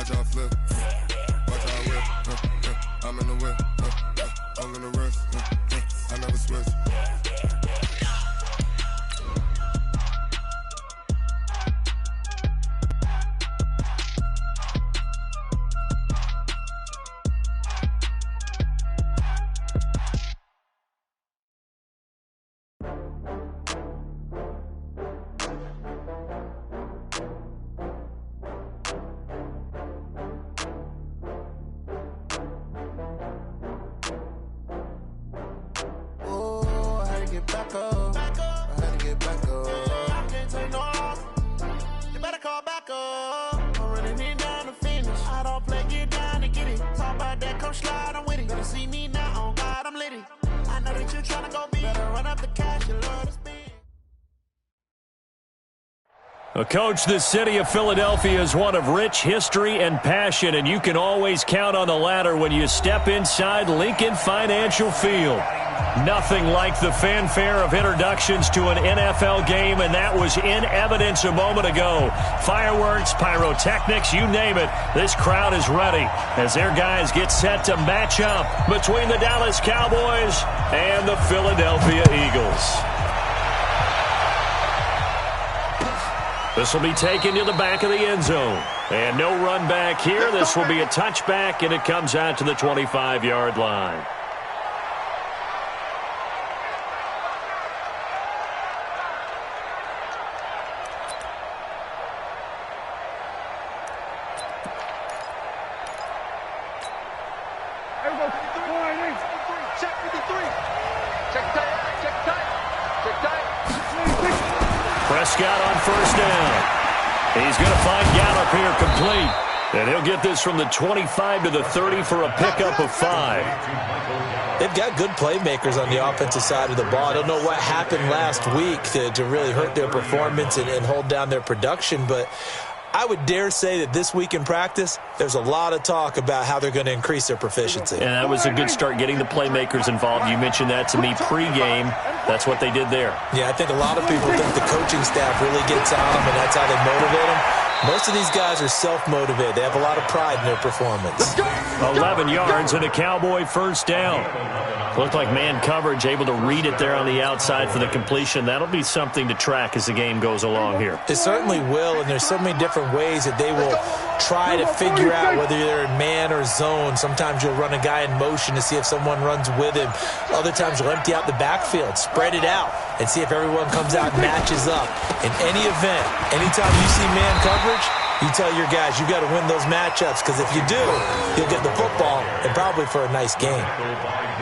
Watch out flip. Watch out whip. I'm in the whip. I'm in the wrist. I never switch. Coach, the city of Philadelphia is one of rich history and passion, and you can always count on the ladder when you step inside Lincoln Financial Field. Nothing like the fanfare of introductions to an NFL game, and that was in evidence a moment ago. Fireworks, pyrotechnics, you name it. This crowd is ready as their guys get set to match up between the Dallas Cowboys and the Philadelphia Eagles. This will be taken to the back of the end zone. And no run back here. This will be a touchback, and it comes out to the 25-yard line. Prescott on first down. He's going to find Gallup here complete. And he'll get this from the 25 to the 30 for a pickup of 5. They've got good playmakers on the offensive side of the ball. I don't know what happened last week to really hurt their performance and hold down their production, but I would dare say that this week in practice, there's a lot of talk about how they're going to increase their proficiency. And that was a good start, getting the playmakers involved. You mentioned that to me pregame. That's what they did there. Yeah, I think a lot of people think the coaching staff really gets on them, and that's how they motivate them. Most of these guys are self-motivated. They have a lot of pride in their performance. 11 yards and a Cowboy first down. Looked like man coverage, able to read it there on the outside for the completion. That'll be something to track as the game goes along here. It certainly will, and there's so many different ways that they will try to figure out whether they're in man or zone. Sometimes you'll run a guy in motion to see if someone runs with him. Other times you'll empty out the backfield, spread it out, and see if everyone comes out and matches up. In any event, anytime you see man coverage, you tell your guys you got to win those matchups, because if you do, you'll get the football and probably for a nice game.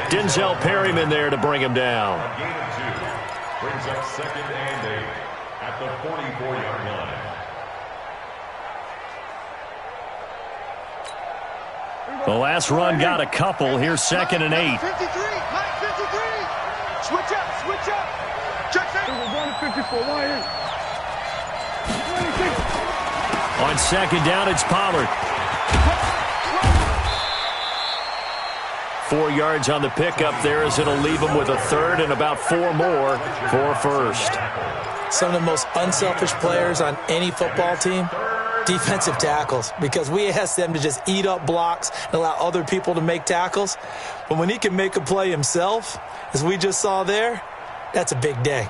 Denzel Perryman there to bring him down. Brings up 2nd and 8 at the 44-yard line. The last run got a couple. Here's 2nd and 8. 53, 53. Switch up. Check that. 26. On 2nd down, it's Pollard. 4 yards on the pickup there, as it'll leave him with a 3rd and about 4 more for first. Some of the most unselfish players on any football team, defensive tackles, because we ask them to just eat up blocks and allow other people to make tackles. But when he can make a play himself, as we just saw there, that's a big day.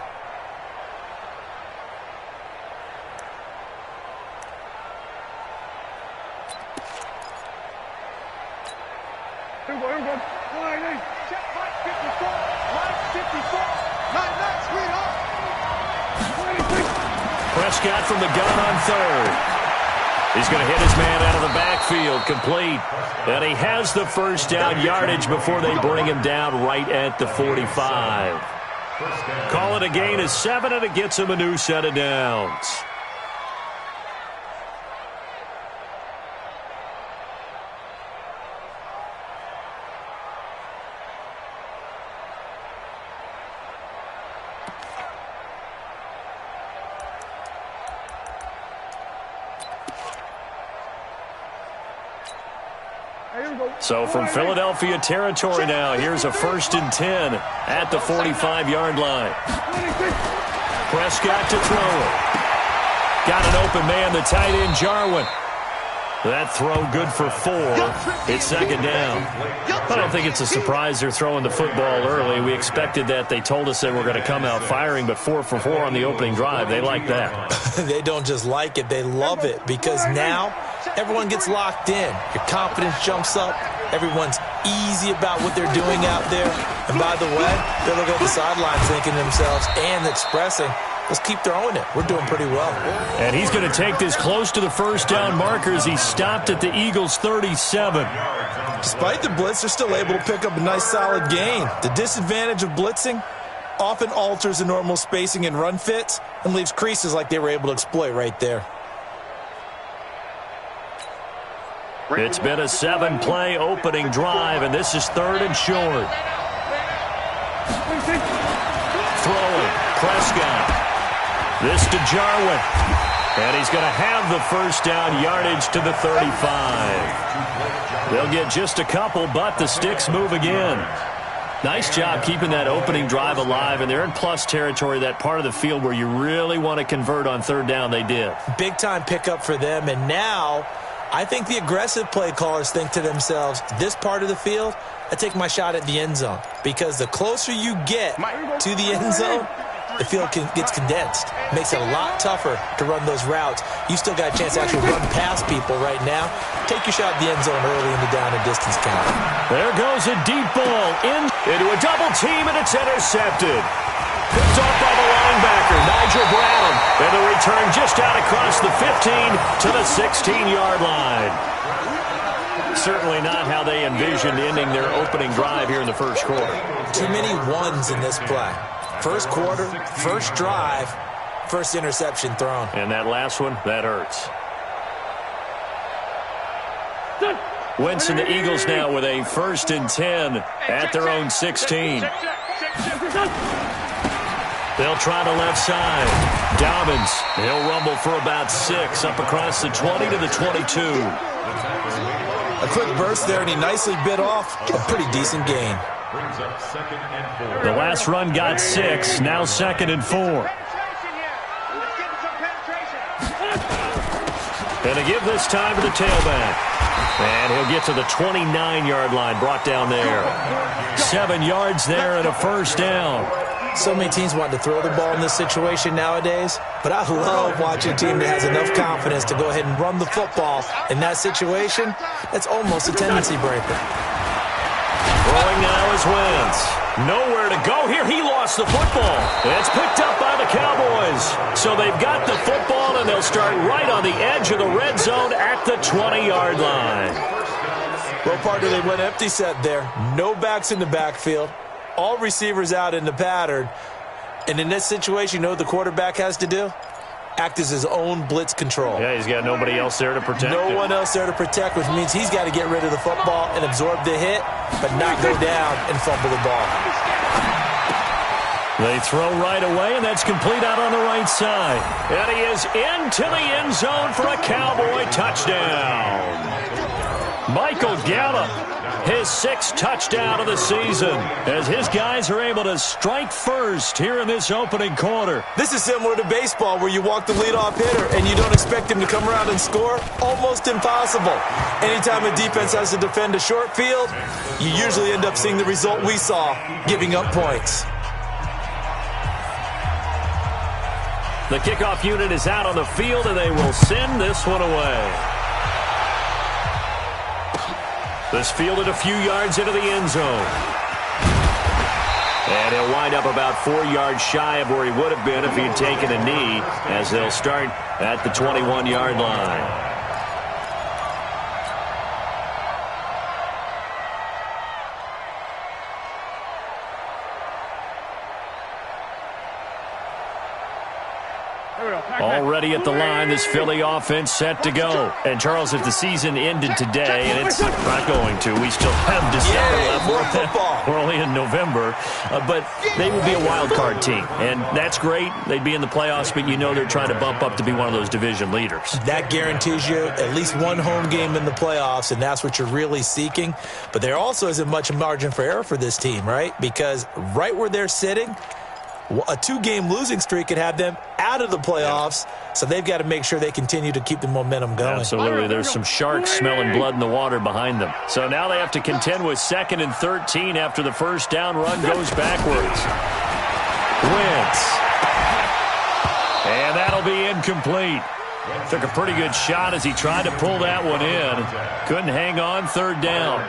Prescott from the gun on 3rd. He's going to hit his man out of the backfield, complete. And he has the first down yardage before they bring him down right at the 45. Call it a gain of 7, and it gets him a new set of downs. So from Philadelphia territory now, here's a 1st and 10 at the 45-yard line. Prescott to throw it. Got an open man, the tight end, Jarwin. That throw good for 4. It's second down. I don't think it's a surprise they're throwing the football early. We expected that. They told us they were going to come out firing, but 4 for 4 on the opening drive. They like that. They don't just like it. They love it because now everyone gets locked in. Your confidence jumps up. Everyone's easy about what they're doing out there. And by the way, they're looking at the sidelines thinking to themselves and expressing, let's keep throwing it. We're doing pretty well. And he's going to take this close to the first down markers. He stopped at the Eagles' 37. Despite the blitz, they're still able to pick up a nice solid gain. The disadvantage of blitzing often alters the normal spacing and run fits and leaves creases like they were able to exploit right there. It's been a 7-play opening drive, and this is 3rd and short. Throwing, Prescott. This to Jarwin. And he's going to have the first down, yardage to the 35. They'll get just a couple, but the sticks move again. Nice job keeping that opening drive alive, and they're in plus territory, that part of the field where you really want to convert on 3rd down. They did. Big-time pickup for them, and now I think the aggressive play callers think to themselves, this part of the field, I take my shot at the end zone. Because the closer you get to the end zone, the field gets condensed. Makes it a lot tougher to run those routes. You still got a chance to actually run past people right now. Take your shot at the end zone early in the down and distance count. There goes a deep ball into a double team, and it's intercepted. Picked off by the linebacker, Nigel Brown. And the return just out across the 15 to the 16-yard line. Certainly not how they envisioned ending their opening drive here in the first quarter. Too many ones in this play. First quarter, first drive, first interception thrown. And that last one, that hurts. Wentz and the Eagles now with a 1st and 10 at their own 16. They'll try the left side. Dobbins, he'll rumble for about 6 up across the 20 to the 22. A quick burst there, and he nicely bit off a pretty decent gain. The last run got 6, now 2nd and 4. And to give this time to the tailback. And he'll get to the 29-yard line, brought down there. 7 yards there and a first down. So many teams want to throw the ball in this situation nowadays, but I love watching a team that has enough confidence to go ahead and run the football in that situation. That's almost a tendency breaker. Throwing now is Wentz. Nowhere to go here. He lost the football. It's picked up by the Cowboys. So they've got the football, and they'll start right on the edge of the red zone at the 20-yard line. Well, partner, they went empty set there. No backs in the backfield. All receivers out in the pattern. And in this situation, you know what the quarterback has to do? Act as his own blitz control. Yeah, he's got nobody else there to protect him. No one else there to protect, which means he's got to get rid of the football and absorb the hit, but not go down and fumble the ball. They throw right away, and that's complete out on the right side. And he is into the end zone for a Cowboy touchdown. Michael Gallup, his 6th touchdown of the season, as his guys are able to strike first here in this opening quarter. This is similar to baseball, where you walk the leadoff hitter and you don't expect him to come around and score. Almost impossible. Anytime a defense has to defend a short field, you usually end up seeing the result we saw, giving up points. The kickoff unit is out on the field, and they will send this one away. This fielded a few yards into the end zone. And he'll wind up about 4 yards shy of where he would have been if he had taken a knee, as they'll start at the 21-yard line. Already at the line, this Philly offense set to go. And, Charles, if the season ended today, and it's not going to, we still have December left. More football. We're only in November. But they would be a wild card team. And that's great. They'd be in the playoffs, but you know they're trying to bump up to be one of those division leaders. That guarantees you at least one home game in the playoffs, and that's what you're really seeking. But there also isn't much margin for error for this team, right? Because right where they're sitting, A 2-game losing streak could have them out of the playoffs, so they've got to make sure they continue to keep the momentum going. Absolutely. There's some sharks smelling blood in the water behind them. So now they have to contend with 2nd and 13 after the first down run goes backwards. Wentz. And that'll be incomplete. Took a pretty good shot as he tried to pull that one in. Couldn't hang on 3rd down.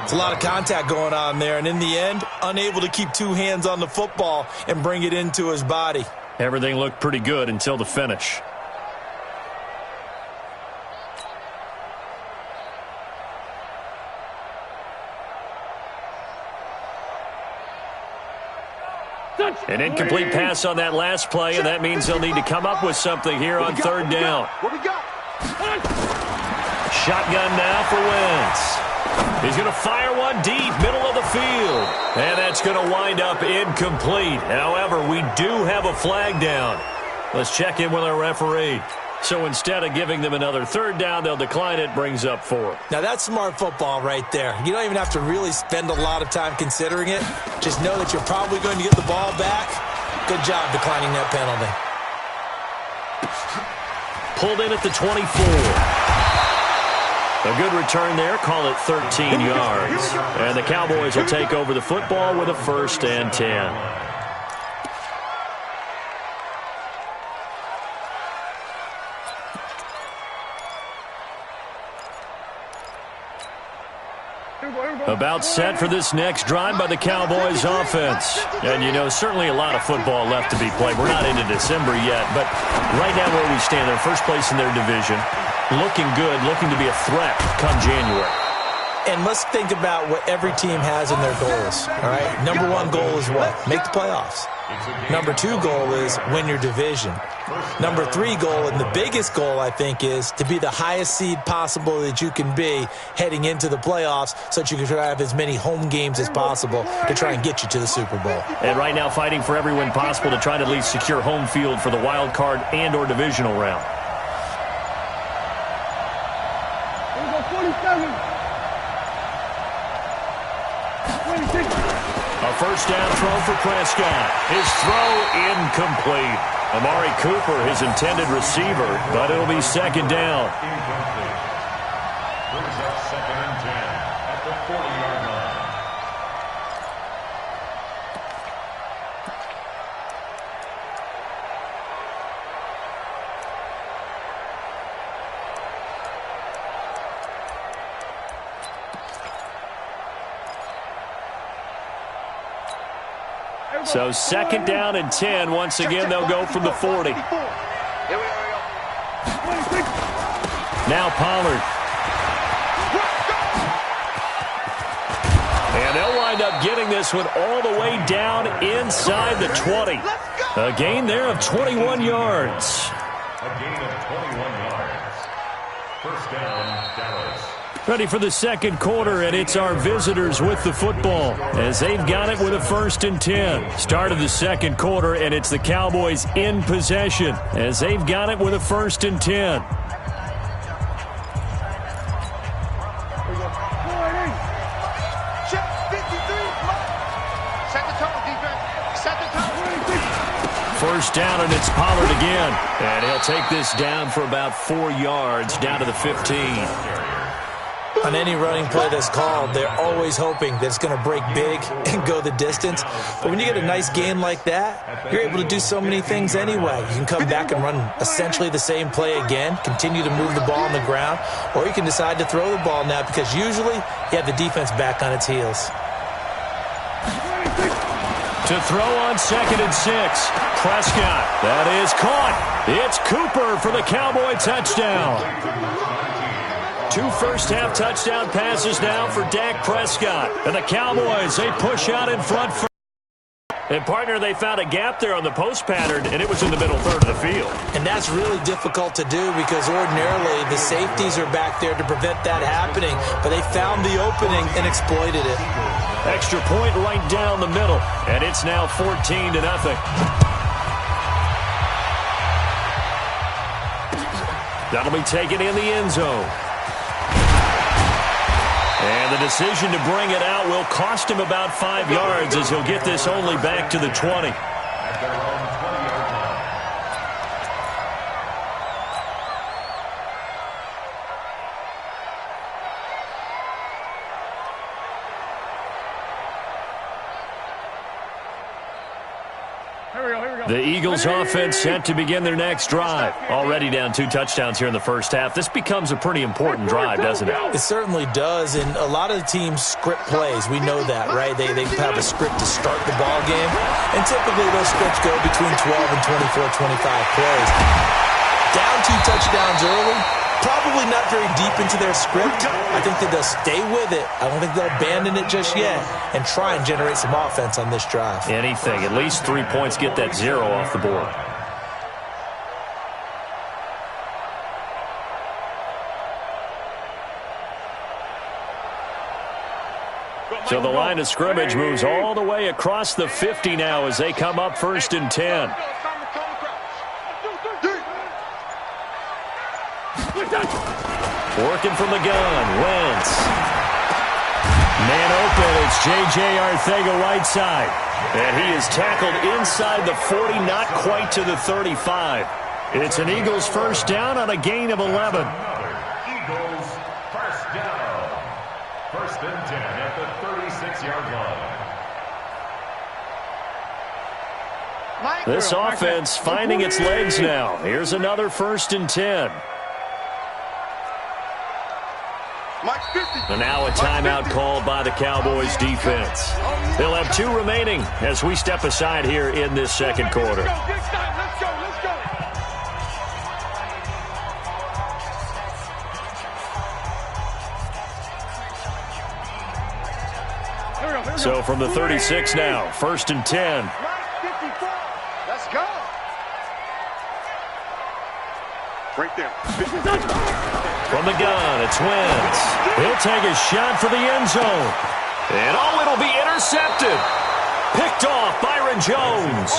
It's a lot of contact going on there, and in the end, unable to keep 2 hands on the football and bring it into his body. Everything looked pretty good until the finish. An incomplete pass on that last play, and that means they'll need to come up with something here on 3rd down. What we got? Shotgun now for Wentz. He's going to fire one deep, middle of the field. And that's going to wind up incomplete. However, we do have a flag down. Let's check in with our referee. So instead of giving them another 3rd down, they'll decline it, brings up 4. Now, that's smart football right there. You don't even have to really spend a lot of time considering it. Just know that you're probably going to get the ball back. Good job declining that penalty. Pulled in at the 24. A good return there. Call it 13 yards. And the Cowboys will take over the football with a 1st and 10. About set for this next drive by the Cowboys offense. And, you know, certainly a lot of football left to be played. We're not into December yet, but right now where we stand, they're first place in their division. Looking good, looking to be a threat come January. And let's think about what every team has in their goals, all right? Number 1 goal is what? Make the playoffs. Number 2 goal is win your division. Number 3 goal, and the biggest goal, I think, is to be the highest seed possible that you can be heading into the playoffs so that you can try to have as many home games as possible to try and get you to the Super Bowl. And right now fighting for every win possible to try to at least secure home field for the wild card and or divisional round. Here we go, 47. A first down throw for Prescott. His throw incomplete. Amari Cooper, his intended receiver, but it'll be 2nd down. Incomplete. Brings up 2nd and 10 at the 40-yard line. So 2nd down and 10. Once again, they'll go from the 40. Here we go. Now Pollard. And they'll wind up getting this one all the way down inside the 20. A gain there of 21 yards. A gain of 21 yards. First down, Dallas. Ready for the 2nd quarter, and it's our visitors with the football as they've got it with a 1st and 10. Start of the 2nd quarter, and it's the Cowboys in possession as they've got it with a 1st and 10. Check 53. Set the tone, defense. Set the tone. First down, and it's Pollard again. And he'll take this down for about 4 yards, down to the 15. On any running play that's called, they're always hoping that it's going to break big and go the distance. But when you get a nice game like that, you're able to do so many things anyway. You can come back and run essentially the same play again, continue to move the ball on the ground, or you can decide to throw the ball now because usually you have the defense back on its heels. To throw on 2nd and 6. Prescott. That is caught. It's Cooper for the Cowboy touchdown. 2 first-half touchdown passes now for Dak Prescott. And the Cowboys, they push out in front. And, partner, they found a gap there on the post pattern, and it was in the middle third of the field. And that's really difficult to do because ordinarily the safeties are back there to prevent that happening. But they found the opening and exploited it. Extra point right down the middle. And it's now 14-0. That'll be taken in the end zone. And the decision to bring it out will cost him about 5 yards as he'll get this only back to the 20. The Eagles offense set to begin their next drive. Already down 2 touchdowns here in the first half. This becomes a pretty important drive, doesn't it? It certainly does, and a lot of the teams script plays. We know that, right? They have a script to start the ball game, and typically those scripts go between 12 and 24, 25 plays. Down 2 touchdowns early, probably not very deep into their script. I think that they'll stay with it. I don't think they'll abandon it just yet and try and generate some offense on this drive. Anything. At least 3 points, get that 0 off the board. So the line of scrimmage moves all the way across the 50 now as they come up 1st and 10. Working from the gun, Wentz. Man open, it's J.J. Arcega right side. And he is tackled inside the 40, not quite to the 35. It's an Eagles first down on a gain of 11. Eagles first down. 1st and 10 at the 36-yard line. This offense finding its legs now. Here's another 1st and 10. And now a timeout called by the Cowboys defense. They'll have 2 remaining as we step aside here in this second quarter. So from the 36 now, 1st and 10. Let's go. Right there. From the gun, it's Wentz. He'll take a shot for the end zone. And it'll be intercepted. Picked off Byron Jones.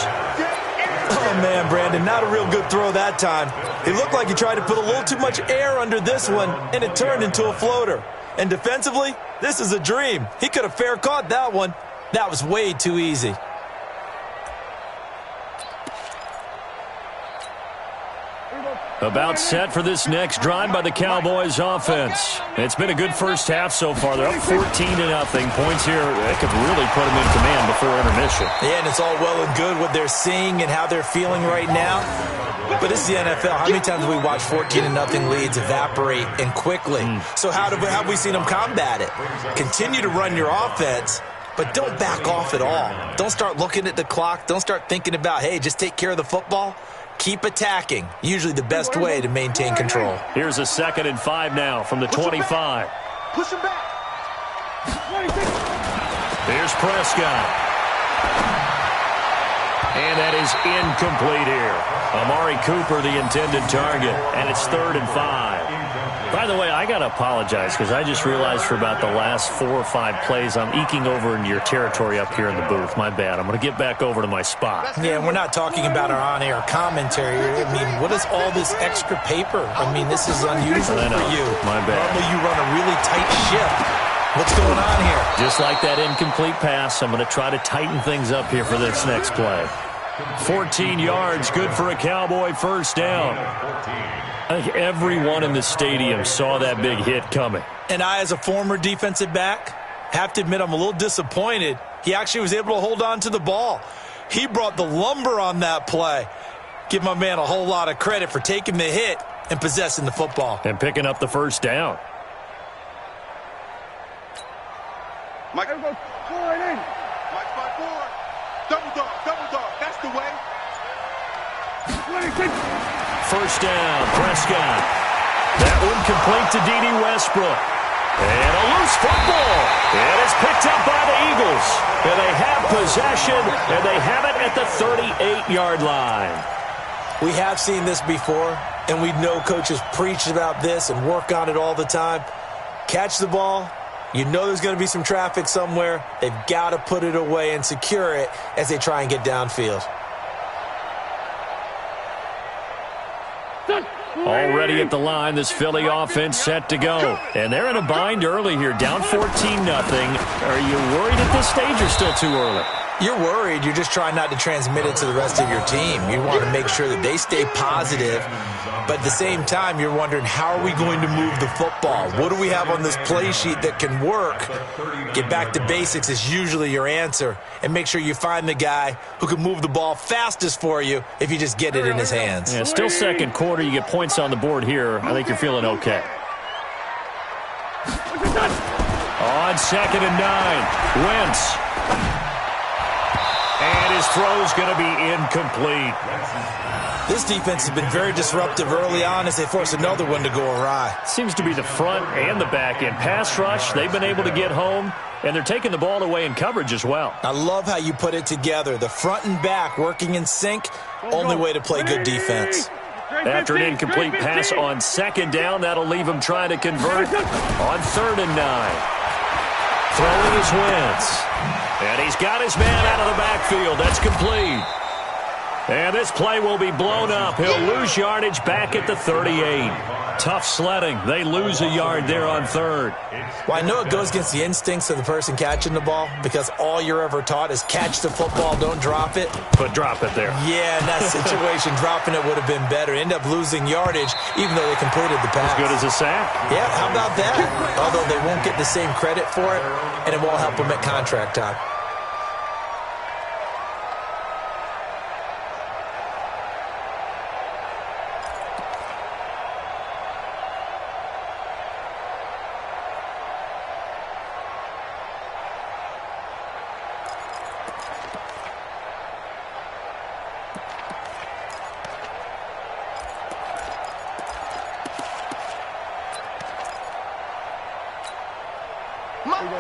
Oh, man, Brandon, not a real good throw that time. It looked like he tried to put a little too much air under this one, and it turned into a floater. And defensively, this is a dream. He could have fair caught that one. That was way too easy. About set for this next drive by the Cowboys offense. It's been a good first half so far. They're up 14-0. Points here that could really put them in command before intermission. Yeah, and it's all well and good what they're seeing and how they're feeling right now. But this is the NFL. How many times have we watched 14-0 leads evaporate and quickly? So how have we seen them combat it? Continue to run your offense, but don't back off at all. Don't start looking at the clock. Don't start thinking about, hey, just take care of the football. Keep attacking. Usually the best way to maintain control. Here's a 2nd and 5 now from the 25. Push him back. Here's Prescott. And that is incomplete here. Amari Cooper, the intended target. And it's 3rd and 5. By the way, I got to apologize because I just realized for about the last 4 or 5 plays, I'm eking over into your territory up here in the booth. My bad. I'm going to get back over to my spot. Yeah, we're not talking about our on-air commentary. I mean, what is all this extra paper? I mean, this is unusual for you. My bad. Normally you run a really tight ship. What's going on here? Just like that incomplete pass, I'm going to try to tighten things up here for this next play. 14 yards, good for a Cowboy first down. I think everyone in the stadium saw that big hit coming. And I, as a former defensive back, have to admit I'm a little disappointed. He actually was able to hold on to the ball. He brought the lumber on that play. Give my man a whole lot of credit for taking the hit and possessing the football. And picking up the first down. Mike, go forward in. Mike, spot forward. Double dog, double dog. That's the way. First down, Prescott. That one complete to D.D. Westbrook. And a loose football. And it's picked up by the Eagles. And they have possession, and they have it at the 38-yard line. We have seen this before, and we know coaches preach about this and work on it all the time. Catch the ball. You know there's going to be some traffic somewhere. They've got to put it away and secure it as they try and get downfield. Already at the line, this Philly offense set to go. And they're in a bind early here, down 14-0. Are you worried at this stage or still too early? You're worried. You're just trying not to transmit it to the rest of your team. You want to make sure that they stay positive, but at the same time, you're wondering, how are we going to move the football? What do we have on this play sheet that can work? Get back to basics is usually your answer, and make sure you find the guy who can move the ball fastest for you if you just get it in his hands. Yeah, still second quarter. You get points on the board here. I think you're feeling okay. On 2nd and 9, Wentz. And his throw's going to be incomplete. This defense has been very disruptive early on as they force another one to go awry. Seems to be the front and the back end. Pass rush, they've been able to get home, and they're taking the ball away in coverage as well. I love how you put it together. The front and back working in sync, only way to play good defense. After an incomplete pass on 2nd down, that'll leave him trying to convert on 3rd and 9. Throwing his Wentz. And he's got his man out of the backfield. That's complete. And this play will be blown up. He'll lose yardage back at the 38. Tough sledding. They lose a yard there on 3rd. Well, I know it goes against the instincts of the person catching the ball because all you're ever taught is catch the football, don't drop it. But drop it there. Yeah, in that situation, dropping it would have been better. End up losing yardage even though they completed the pass. As good as a sack. Yeah, how about that? Although they won't get the same credit for it, and it won't help them at contract time.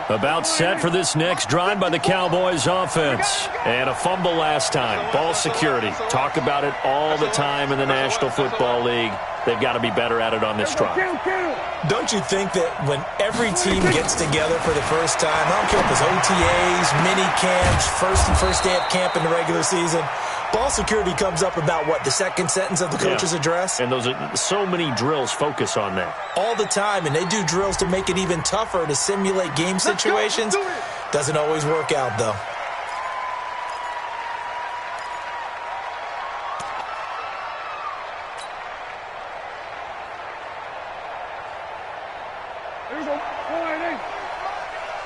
About set for this next drive by the Cowboys offense. And a fumble last time. Ball security. Talk about it all the time in the National Football League. They've got to be better at it on this drive. Don't you think that when every team gets together for the first time, I don't care if it's OTAs, mini camps, first day of camp in the regular season, ball security comes up about what, the second sentence of the coach's address? And those are so many drills focus on that. All the time, and they do drills to make it even tougher to simulate game situations. Doesn't always work out, though.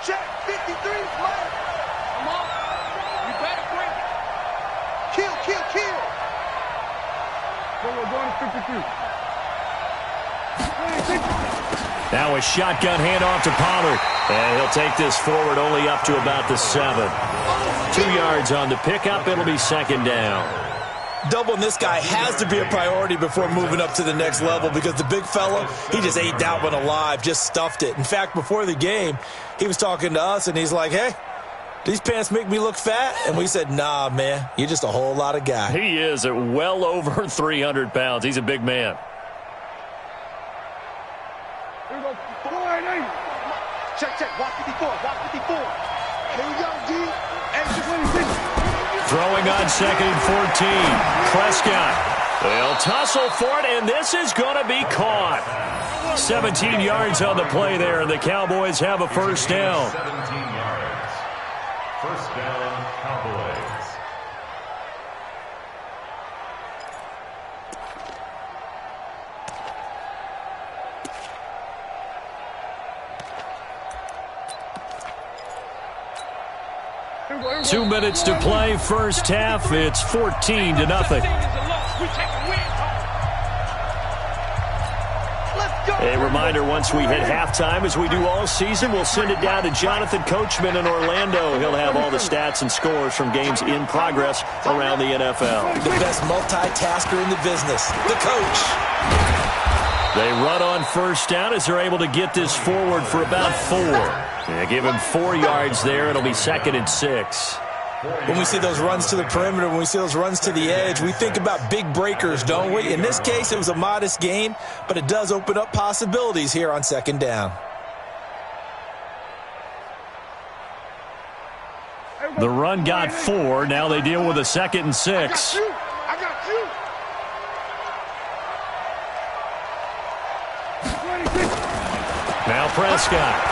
Check 53, flag. Come on. You better bring it. Kill. Going to 53. Now a shotgun handoff to Pollard. And he'll take this forward only up to about the 7. 2 yards on the pickup. It'll be 2nd down. Doubling this guy has to be a priority before moving up to the next level because the big fella, he just ate that one alive, just stuffed it. In fact, before the game, he was talking to us, and he's like, hey, these pants make me look fat? And we said, nah, man, you're just a whole lot of guy. He is at well over 300 pounds. He's a big man. Here we go. 480. Check. Walk 54. Here we go, G. Throwing on 2nd and 14. Prescott. They'll tussle for it, and this is going to be caught. 17 yards on the play there, and the Cowboys have a first down. 17 yards. First down, Cowboys. Go. 2 minutes to play, first half. It's 14-0. A reminder, once we hit halftime, as we do all season, we'll send it down to Jonathan Coachman in Orlando. He'll have all the stats and scores from games in progress around the NFL. The best multitasker in the business, the coach. They run on first down as they're able to get this forward for about 4. Yeah, give him 4 yards there. It'll be 2nd and 6. When we see those runs to the perimeter, when we see those runs to the edge, we think about big breakers, don't we? In this case, it was a modest gain, but it does open up possibilities here on 2nd down. The run got 4. Now they deal with a 2nd and 6. I got you. Now Prescott.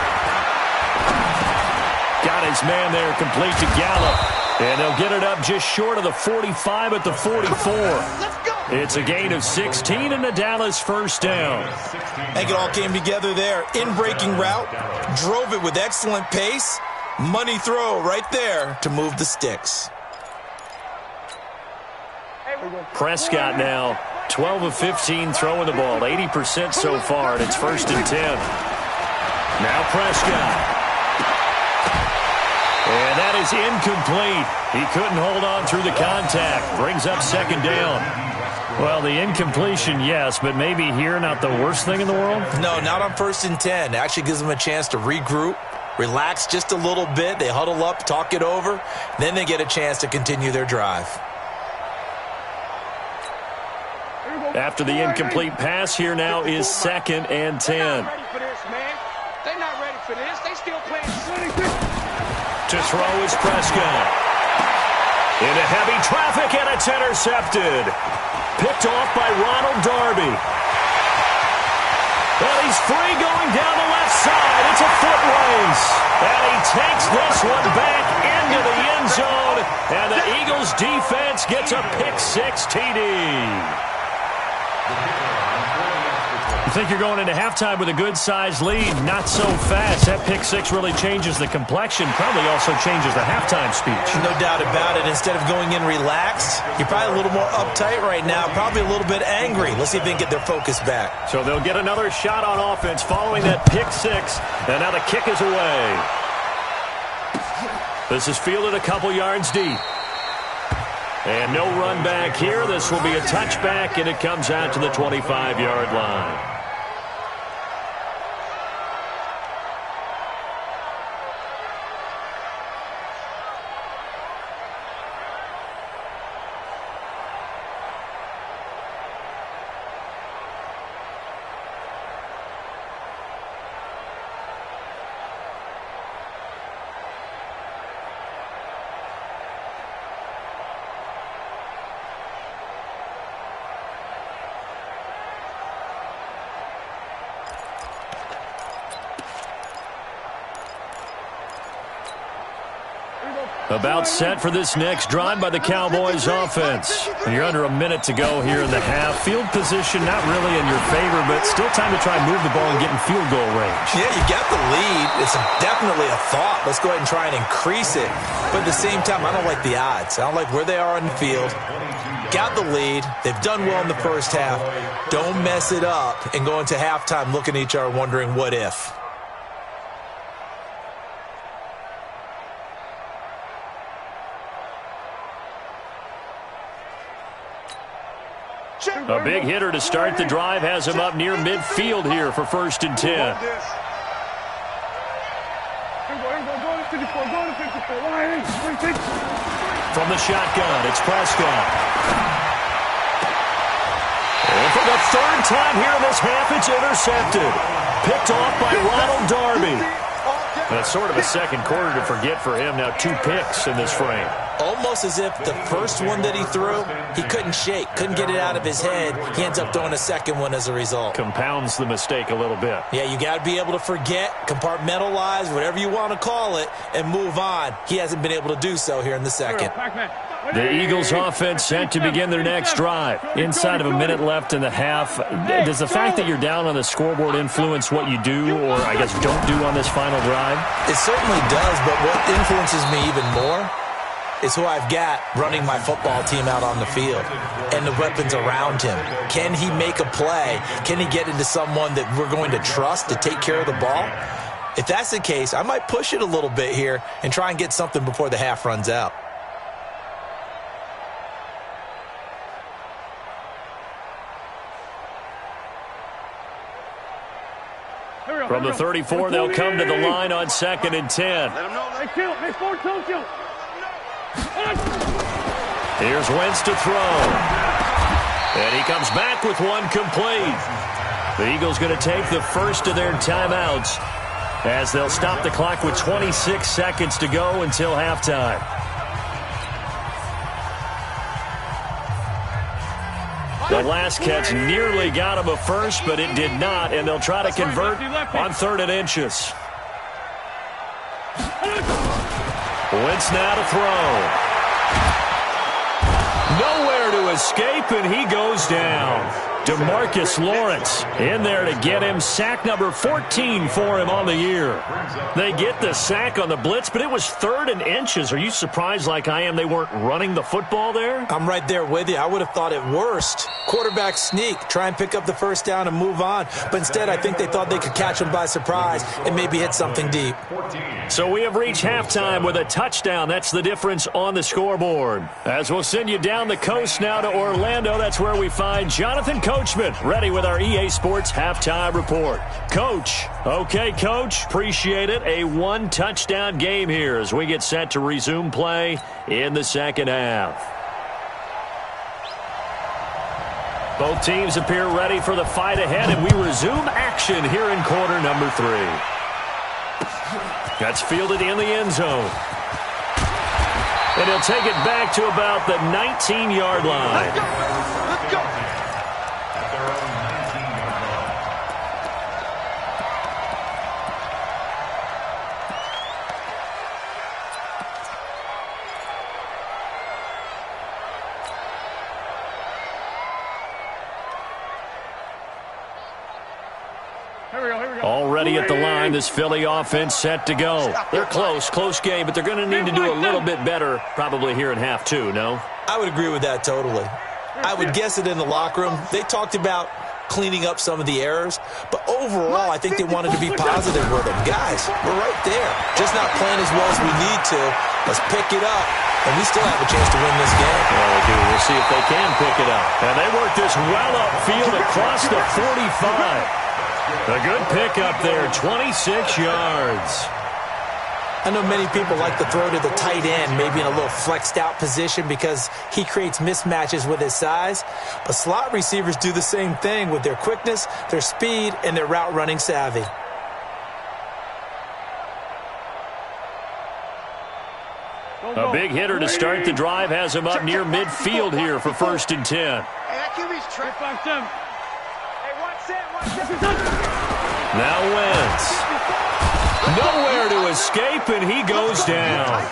got his man there complete to Gallup. And they'll get it up just short of the 45 at the 44. It's a gain of 16 and the Dallas first down. I think it all came together there. In-breaking route, drove it with excellent pace. Money throw right there to move the sticks. Prescott now, 12 of 15 throwing the ball, 80% so far, and it's 1st and 10. Now Prescott. And that is incomplete. He couldn't hold on through the contact. Brings up 2nd down. Well, the incompletion, yes, but maybe here not the worst thing in the world? No, not on 1st and 10. It actually gives them a chance to regroup, relax just a little bit. They huddle up, talk it over. Then they get a chance to continue their drive. After the incomplete pass, here now is 2nd and 10. They're not ready for this, man. They're not ready for this. They still playing. To throw is Prescott. Into heavy traffic, and it's intercepted. Picked off by Ronald Darby. And he's free going down the left side. It's a foot race. And he takes this one back into the end zone. And the Eagles defense gets a pick-6 TD. You think you're going into halftime with a good-sized lead. Not so fast. That pick-6 really changes the complexion. Probably also changes the halftime speech. No doubt about it. Instead of going in relaxed, you're probably a little more uptight right now. Probably a little bit angry. Let's see if they can get their focus back. So they'll get another shot on offense following that pick-6. And now the kick is away. This is fielded a couple yards deep. And no run back here. This will be a touchback, and it comes out to the 25-yard line. About set for this next drive by the Cowboys offense. And you're under a minute to go here in the half. Field position not really in your favor, but still time to try and move the ball and get in field goal range. Yeah, you got the lead. It's definitely a thought. Let's go ahead and try and increase it. But at the same time, I don't like the odds. I don't like where they are on the field. Got the lead. They've done well in the first half. Don't mess it up and go into halftime looking at each other wondering what if. A big hitter to start the drive has him up near midfield here for 1st and 10. From the shotgun, it's Prescott. And for the 3rd time here in this half, it's intercepted. Picked off by Ronald Darby. That's sort of a second quarter to forget for him. Now 2 picks in this frame. Almost as if the first one that he threw, he couldn't shake, couldn't get it out of his head. He ends up throwing a second one as a result. Compounds the mistake a little bit. Yeah, you got to be able to forget, compartmentalize, whatever you want to call it, and move on. He hasn't been able to do so here in the second. The Eagles offense set to begin their next drive. Inside of a minute left in the half. Does the fact that you're down on the scoreboard influence what you do, or I guess don't do on this final drive? It certainly does, but what influences me even more is who I've got running my football team out on the field and the weapons around him. Can he make a play? Can he get into someone that we're going to trust to take care of the ball? If that's the case, I might push it a little bit here and try and get something before the half runs out. From the 34, they'll come to the line on 2nd and 10. Here's Wentz to throw. And he comes back with one complete. The Eagles going to take the first of their timeouts as they'll stop the clock with 26 seconds to go until halftime. The last catch nearly got him a first, but it did not, and they'll try to convert on 3rd and inches. Wentz now to throw. Nowhere to escape, and he goes down. DeMarcus Lawrence in there to get him. Sack number 14 for him on the year. They get the sack on the blitz, but it was 3rd and inches. Are you surprised like I am they weren't running the football there? I'm right there with you. I would have thought at worst, quarterback sneak, try and pick up the first down and move on. But instead, I think they thought they could catch him by surprise and maybe hit something deep. So we have reached halftime with a touchdown. That's the difference on the scoreboard. As we'll send you down the coast now to Orlando, that's where we find Jonathan Coachman, ready with our EA Sports halftime report. Coach. Okay, Coach. Appreciate it. A 1-touchdown game here as we get set to resume play in the second half. Both teams appear ready for the fight ahead, and we resume action here in quarter number 3. That's fielded in the end zone. And he'll take it back to about the 19-yard line. Let's go. Already at the line, this Philly offense set to go. They're close game, but they're going to need to do a little bit better probably here in half 2, no? I would agree with that totally. I would guess it in the locker room. They talked about cleaning up some of the errors, but overall, I think they wanted to be positive with them. Guys, we're right there. Just not playing as well as we need to. Let's pick it up, and we still have a chance to win this game. Well, they do. We'll see if they can pick it up. And they work this well upfield across the 45. A good pickup there, 26 yards. I know many people like to throw to the tight end, maybe in a little flexed out position because he creates mismatches with his size. But slot receivers do the same thing with their quickness, their speed, and their route running savvy. A big hitter to start the drive has him up near midfield here for 1st and 10. Hey, that QB's trapped. Now Wentz. Nowhere to escape, and he goes down.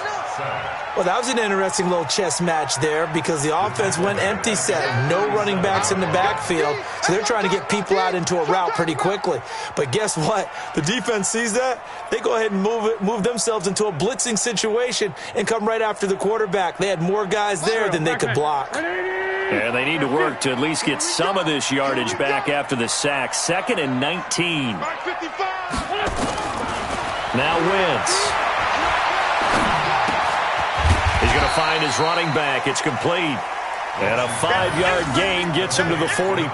Well, that was an interesting little chess match there because the offense went empty set. No running backs in the backfield, so they're trying to get people out into a route pretty quickly. But guess what? The defense sees that. They go ahead and move themselves into a blitzing situation and come right after the quarterback. They had more guys there than they could block. And they need to work to at least get some of this yardage back after the sack. 2nd and 19. Now Wentz. He's going to find his running back. It's complete. And a 5-yard gain gets him to the 42.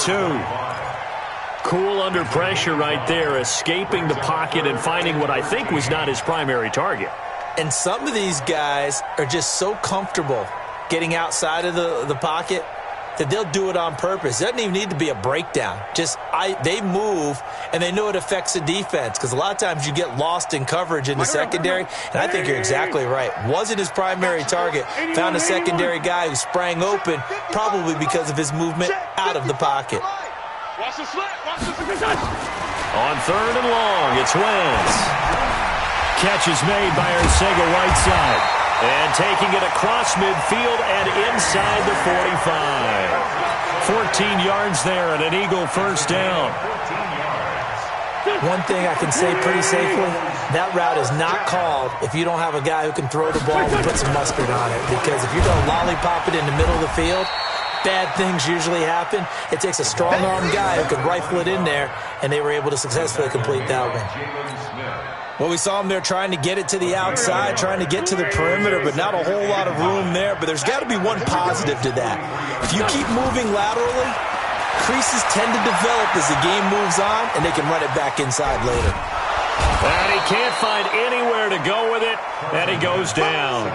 Cool under pressure right there, escaping the pocket and finding what I think was not his primary target. And some of these guys are just so comfortable getting outside of the pocket that they'll do it on purpose. It doesn't even need to be a breakdown. They move, and they know it affects the defense because a lot of times you get lost in coverage in the secondary, and I think you're exactly right. Wasn't his primary target. Found a secondary guy who sprang open, probably because of his movement out of the pocket. On 3rd and long, it's Wentz. Catch is made by Arcega-Whiteside. And taking it across midfield and inside the 45. 14 yards there and an Eagle first down. One thing I can say pretty safely, that route is not called if you don't have a guy who can throw the ball and put some mustard on it. Because if you're going to lollipop it in the middle of the field, bad things usually happen. It takes a strong-armed guy who can rifle it in there, and they were able to successfully complete that one. Well, we saw him there trying to get it to the outside, trying to get to the perimeter, but not a whole lot of room there. But there's got to be one positive to that. If you keep moving laterally, creases tend to develop as the game moves on, and they can run it back inside later. And he can't find anywhere to go with it, and he goes down.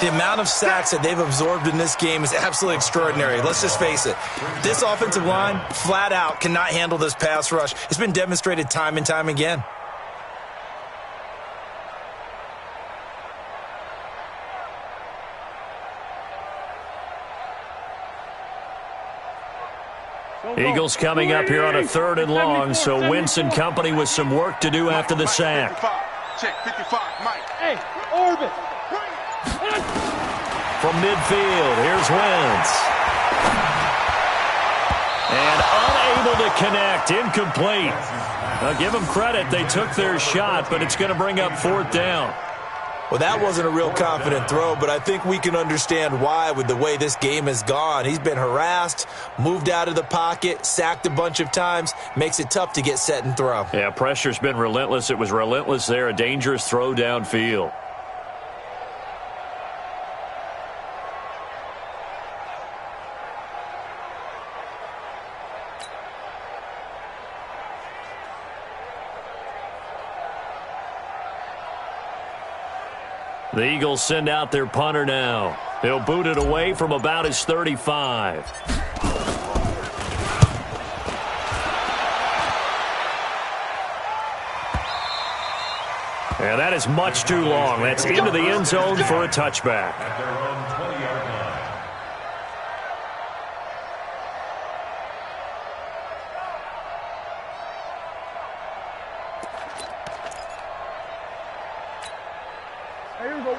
The amount of sacks that they've absorbed in this game is absolutely extraordinary. Let's just face it. This offensive line, flat out, cannot handle this pass rush. It's been demonstrated time and time again. Eagles coming up here on a 3rd and long, so Wentz and company with some work to do after the sack. Check 55, Mike. Hey, Orbit. From midfield, here's Wentz. And unable to connect, incomplete. Now give them credit, they took their shot, but it's going to bring up 4th down. Well, that wasn't a real confident throw, but I think we can understand why with the way this game has gone. He's been harassed, moved out of the pocket, sacked a bunch of times, makes it tough to get set and throw. Yeah, pressure's been relentless. It was relentless there, a dangerous throw downfield. The Eagles send out their punter now. He'll boot it away from about his 35. And that is much too long. That's into the end zone for a touchback. At their own 20-yard line.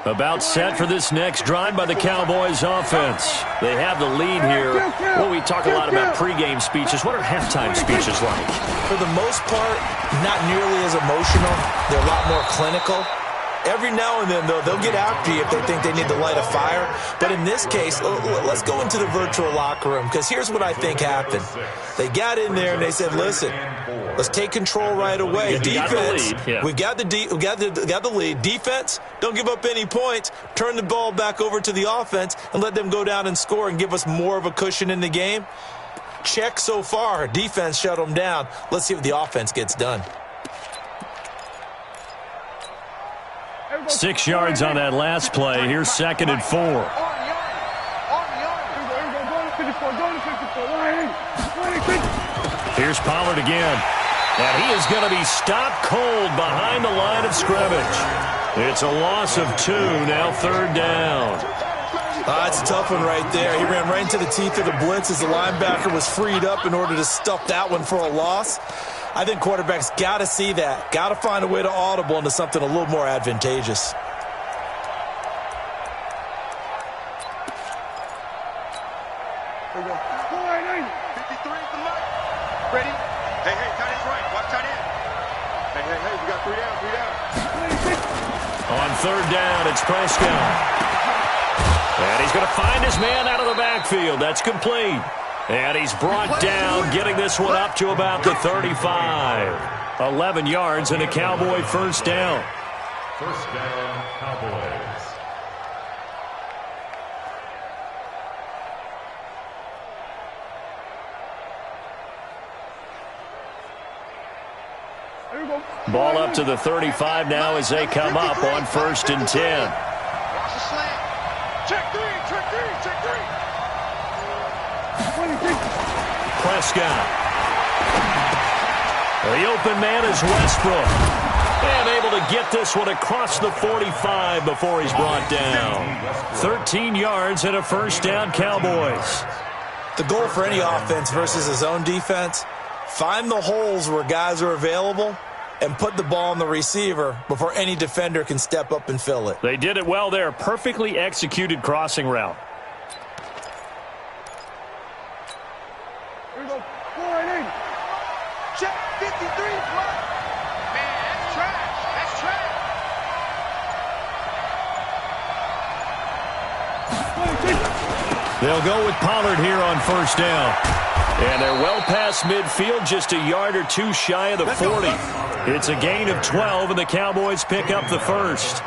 About set for this next drive by the Cowboys offense. They have the lead here. Well, we talk a lot about pregame speeches. What are halftime speeches like? For the most part, not nearly as emotional. They're a lot more clinical. Every now and then, though, they'll get after you if they think they need to light a fire. But in this case, let's go into the virtual locker room, because here's what I think happened. They got in there and they said, listen, let's take control right away. Defense, we've got the lead. Defense, don't give up any points. Turn the ball back over to the offense and let them go down and score and give us more of a cushion in the game. Check so far. Defense shut them down. Let's see what the offense gets done. 6 yards on that last play. Here's 2nd and 4. Here's Pollard again. And he is going to be stopped cold behind the line of scrimmage. It's a loss of 2, now 3rd down. That's a tough one right there. He ran right into the teeth of the blitz as the linebacker was freed up in order to stuff that one for a loss. I think quarterbacks got to see that. Got to find a way to audible into something a little more advantageous. Here we go. 53 is the mark. Ready? Hey, tight end's right. Watch tight end. Hey, we got 3 down. On 3rd down, it's Prescott. And he's going to find his man out of the backfield. That's complete. And he's brought down, getting this one up to about the 35. 11 yards and a Cowboy 1st down. 1st down, Cowboys. Ball up to the 35 now as they come up on 1st and 10. Watch the slant. Check 3. Prescott. The open man is Westbrook. And able to get this one across the 45 before he's brought down. 13 yards and a 1st down, Cowboys. The goal for any offense versus his own defense, find the holes where guys are available and put the ball on the receiver before any defender can step up and fill it. They did it well there. Perfectly executed crossing route. Here we go. 4-8. Check 53. Man, that's trash. That's trash. They'll go with Pollard here on 1st down. And they're well past midfield, just a yard or 2 shy of the 40. It's a gain of 12, and the Cowboys pick up the 1st.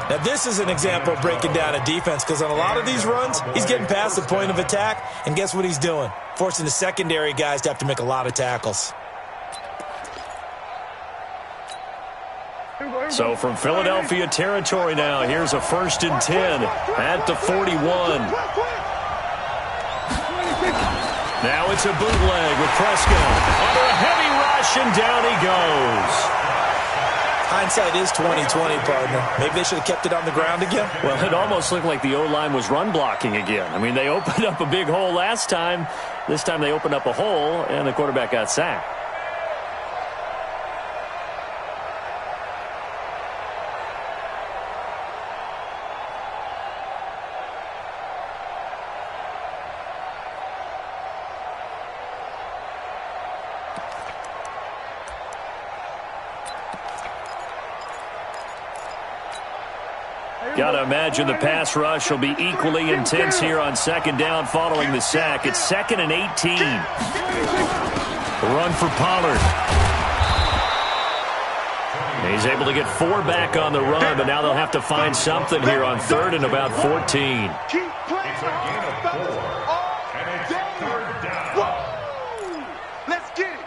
Now, this is an example of breaking down a defense, because on a lot of these runs, he's getting past the point of attack, and guess what he's doing? Forcing the secondary guys to have to make a lot of tackles. So from Philadelphia territory now, here's a 1st and 10 at the 41. Now it's a bootleg with Prescott. Under a heavy rush, and down he goes. Hindsight is 20/20, partner. Maybe they should have kept it on the ground again. Well, it almost looked like the O-line was run blocking again. I mean, they opened up a big hole last time. This time they opened up a hole, and the quarterback got sacked. Got to imagine the pass rush will be equally intense here on second down following the sack. It's 2nd and 18. The run for Pollard. He's able to get 4 back on the run, but now they'll have to find something here on 3rd and about 14. Keep playing. It's a gain of 4. And it's 3rd down. Whoa! Let's get it.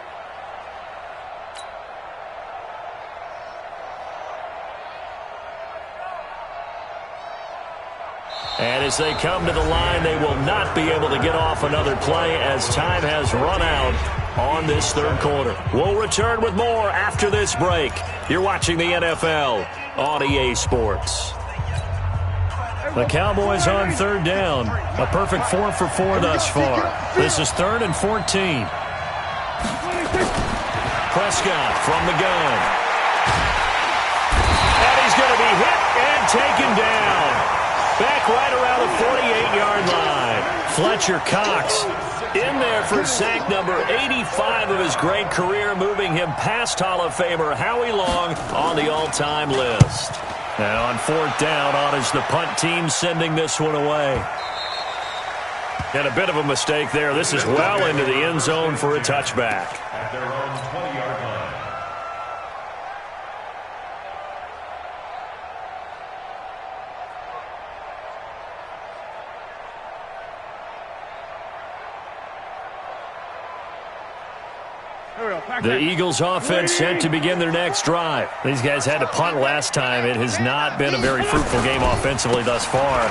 And as they come to the line, they will not be able to get off another play as time has run out on this 3rd quarter. We'll return with more after this break. You're watching the NFL on EA Sports. The Cowboys on 3rd down. A perfect 4 for 4 thus far. This is 3rd and 14. Prescott from the gun. And he's going to be hit and taken down. Back right around the 48-yard line. Fletcher Cox in there for sack number 85 of his great career, moving him past Hall of Famer Howie Long on the all-time list. And on 4th down, on is the punt team sending this one away. And a bit of a mistake there. This is well into the end zone for a touchback. At their own 20-yard line. The Eagles offense set to begin their next drive. These guys had to punt last time. It has not been a very fruitful game offensively thus far.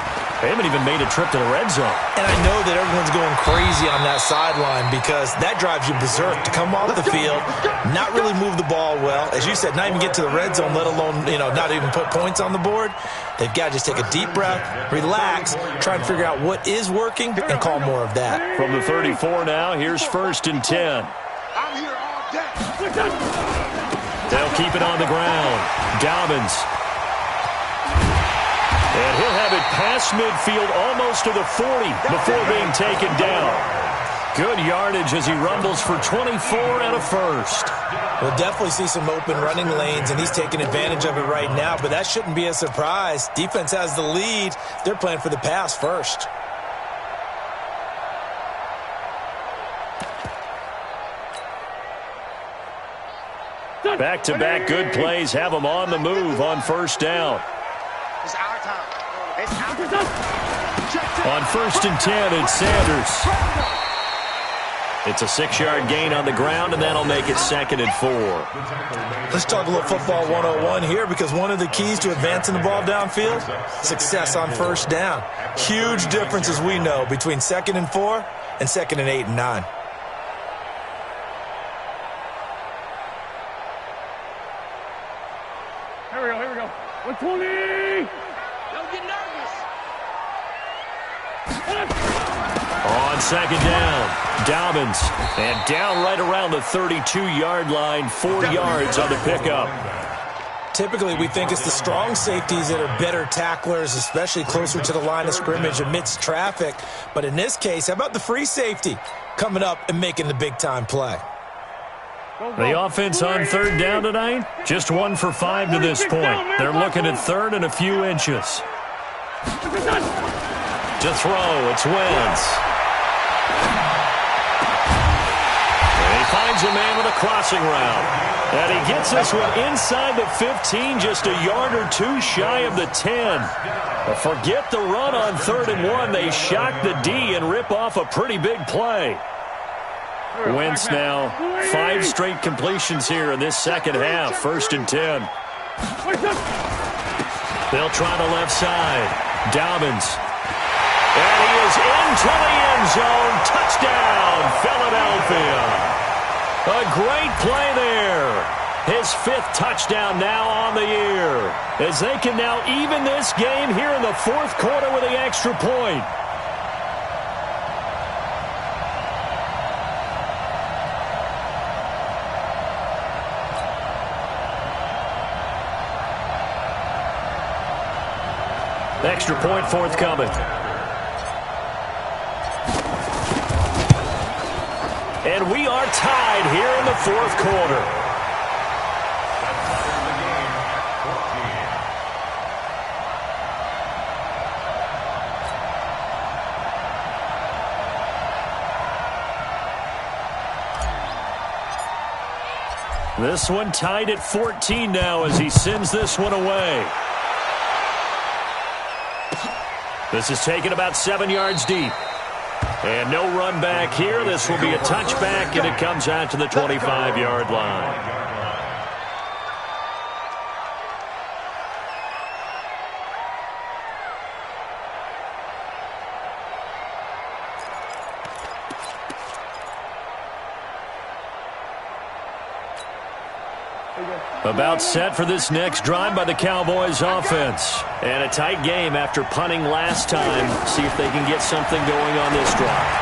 They haven't even made a trip to the red zone. And I know that everyone's going crazy on that sideline because that drives you berserk to come off the field, not really move the ball well. As you said, not even get to the red zone, let alone, not even put points on the board. They've got to just take a deep breath, relax, try and figure out what is working, and call more of that. From the 34 now, here's 1st and 10. I'm here all day. They'll keep it on the ground. Dobbins. And he'll have it past midfield almost to the 40 before being taken down. Good yardage as he rumbles for 24 and a first. We'll definitely see some open running lanes, and he's taking advantage of it right now, but that shouldn't be a surprise. Defense has the lead. They're playing for the pass first. Back-to-back good plays have them on the move on 1st down. It's our time. It's our time. On 1st and 10, it's Sanders. It's a 6-yard gain on the ground, and that'll make it 2nd and 4. Let's talk a little football 101 here, because one of the keys to advancing the ball downfield, success on 1st down. Huge difference, as we know, between 2nd and 4 and 2nd and 8 and 9. Here we go. 120! Don't get nervous. On 2nd down, Dobbins. And down right around the 32-yard line, 4 yards on the pickup. Typically, we think it's the strong safeties that are better tacklers, especially closer to the line of scrimmage amidst traffic. But in this case, how about the free safety coming up and making the big-time play? The offense on 3rd down tonight, just 1 for 5 to this point. They're looking at 3rd and a few inches. To throw, it's Wentz. And he finds a man with a crossing route. And he gets this one inside the 15, just a yard or 2 shy of the 10. But forget the run on 3rd and 1. They shock the D and rip off a pretty big play. Wentz now 5 straight completions here in this second half. 1st and 10. They'll try the left side. Dobbins. And he is into the end zone. Touchdown, Philadelphia. A great play there. His 5th touchdown now on the year. As they can now even this game here in the 4th quarter with the extra point. Extra point forthcoming. And we are tied here in the 4th quarter. This one tied at 14 now as he sends this one away. This is taken about 7 yards deep. And no run back here. This will be a touchback, and it comes out to the 25-yard line. About set for this next drive by the Cowboys offense. And a tight game after punting last time. See if they can get something going on this drive.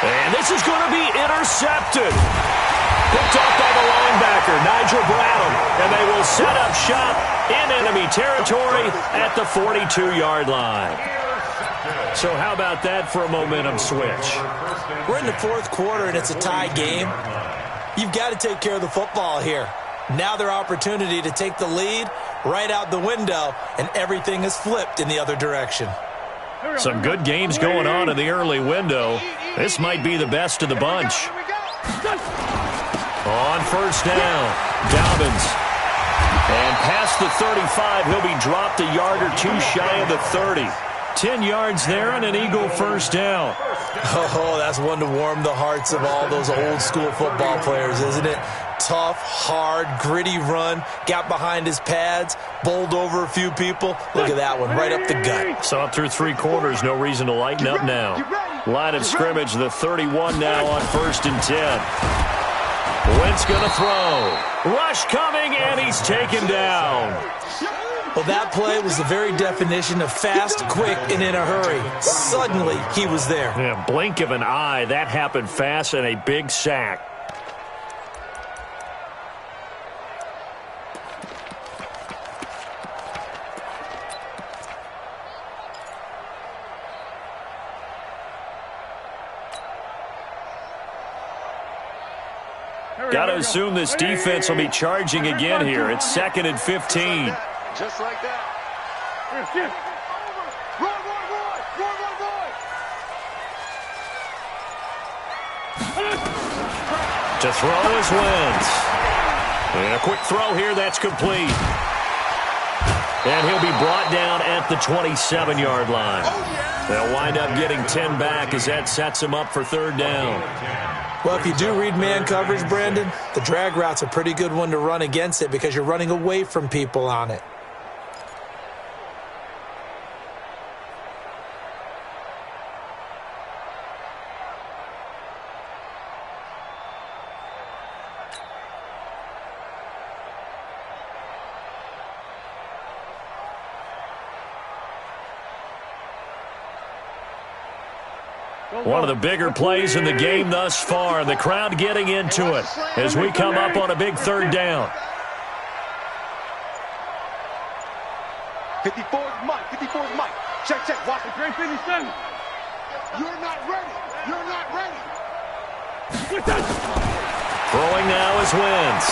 And this is going to be intercepted. Picked off by the linebacker, Nigel Bradham. And they will set up shop in enemy territory at the 42-yard line. So how about that for a momentum switch? We're in the fourth quarter, and it's a tie game. You've got to take care of the football here. Now their opportunity to take the lead right out the window, and everything is flipped in the other direction. Some good games going on in the early window. This might be the best of the bunch. On first down, Dobbins. And past the 35, he'll be dropped a yard or two shy of the 30. 10 yards there and an Eagle first down. Oh, that's one to warm the hearts of all those old school football players, isn't it? Tough, hard, gritty run, got behind his pads, bowled over a few people. Look at that one, right up the gut. Saw it through 3 quarters, no reason to lighten up now. Line of scrimmage, the 31 now on 1st and 10. Wentz going to throw. Rush coming, and he's taken down. Well, that play was the very definition of fast, quick, and in a hurry. Suddenly, he was there. Yeah, blink of an eye, that happened fast, and a big sack. Got to assume this defense will be charging again here. It's 2nd and 15. Just like that. To throw is Wentz. And a quick throw here, that's complete. And he'll be brought down at the 27-yard line. They'll wind up getting 10 back as that sets him up for 3rd down. Well, if you do read man coverage, Brandon, the drag route's a pretty good one to run against it because you're running away from people on it. One of the bigger plays in the game thus far. The crowd getting into it as we come up on a big 3rd down. 54's Mike. 54's Mike. Check, check. Watch it. 357. You're not ready. You're not ready. Throwing now is Wentz.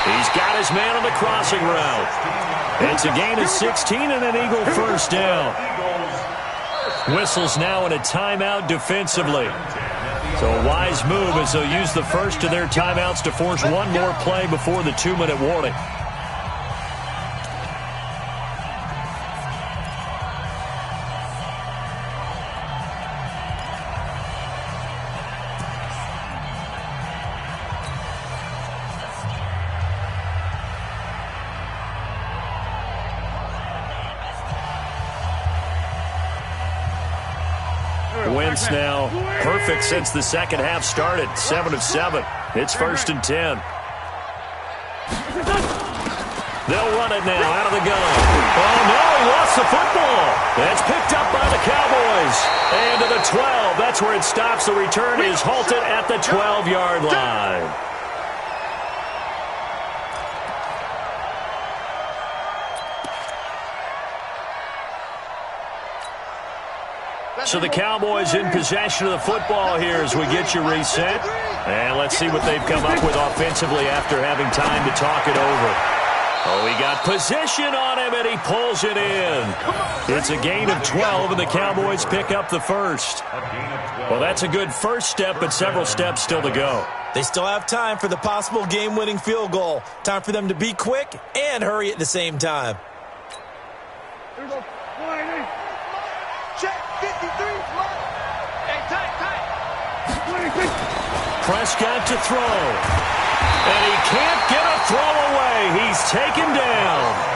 He's got his man on the crossing route. It's a gain of 16 and an Eagle first down. Whistles now in a timeout defensively. So a wise move as they'll use the first of their timeouts to force one more play before the 2-minute warning. Wentz now perfect since the second half started. 7 of 7. It's 1st and 10. They'll run it now out of the gun. Oh, no, he lost the football. It's picked up by the Cowboys. And to the 12. That's where it stops. The return is halted at the 12-yard line. So the Cowboys in possession of the football here as we get you reset. And let's see what they've come up with offensively after having time to talk it over. Oh, he got position on him, and he pulls it in. It's a gain of 12, and the Cowboys pick up the first. Well, that's a good first step, but several steps still to go. They still have time for the possible game-winning field goal. Time for them to be quick and hurry at the same time. Here we go. 180. Check. 53. Hey, tight. 26. Prescott to throw. And he can't get a throw away. He's taken down.